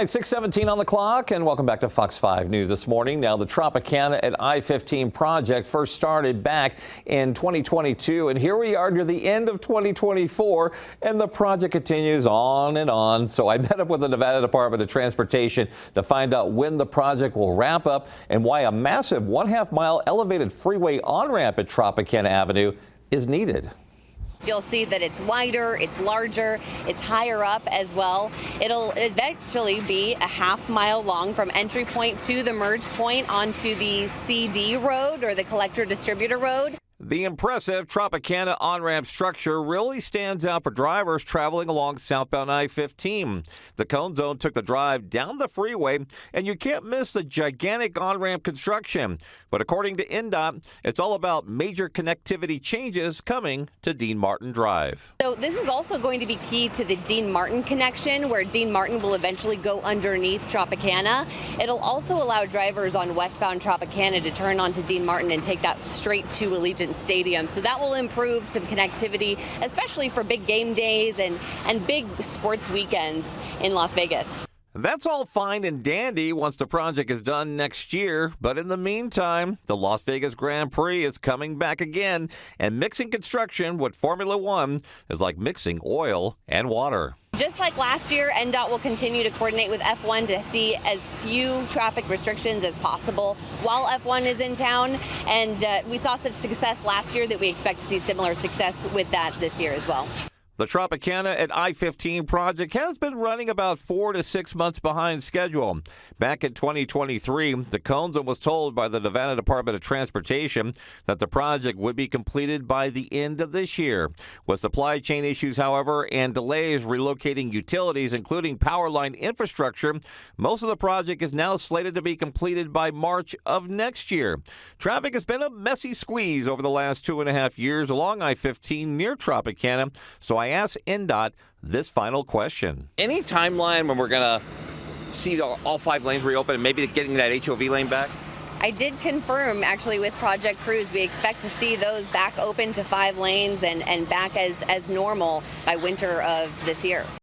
right, 6:17 on the clock, and welcome back to Fox 5 News this morning. Now, the Tropicana at I-15 project first started back in 2022, and here we are near the end of 2024, and the project continues on and on. So I met up with the Nevada Department of Transportation to find out when the project will wrap up and why a massive 1/2 mile elevated freeway on-ramp at Tropicana Avenue is needed. You'll see that it's wider, it's larger, it's higher up as well. It'll eventually be a 1/2 mile long from entry point to the merge point onto the CD road, or the collector distributor road. The impressive Tropicana on-ramp structure really stands out for drivers traveling along southbound I-15. The cone zone took the drive down the freeway, and you can't miss the gigantic on-ramp construction. But according to INDOT, it's all about major connectivity changes coming to Dean Martin Drive. So this is also going to be key to the Dean Martin connection, where Dean Martin will eventually go underneath Tropicana. It'll also allow drivers on westbound Tropicana to turn onto Dean Martin and take that straight to Allegiant Stadium. So that will improve some connectivity, especially for big game days and big sports weekends in Las Vegas. That's all fine and dandy once the project is done next year, but in the meantime, the Las Vegas Grand Prix is coming back again, and mixing construction with Formula One is like mixing oil and water. Just like last year, NDOT will continue to coordinate with F1 to see as few traffic restrictions as possible while F1 is in town. And we saw such success last year that we expect to see similar success with that this year as well. The Tropicana at I-15 project has been running about 4 to 6 months behind schedule. Back in 2023, the cone zone was told by the Nevada Department of Transportation that the project would be completed by the end of this year. With supply chain issues, however, and delays relocating utilities, including power line infrastructure, most of the project is now slated to be completed by March of next year. Traffic has been a messy squeeze over the last 2.5 years along I-15 near Tropicana, so I asked INDOT this final question. Any timeline when we're going to see all 5 lanes reopen and maybe getting that HOV lane back? I did confirm, actually, with project crews, we expect to see those back open to 5 lanes and back as normal by winter of this year.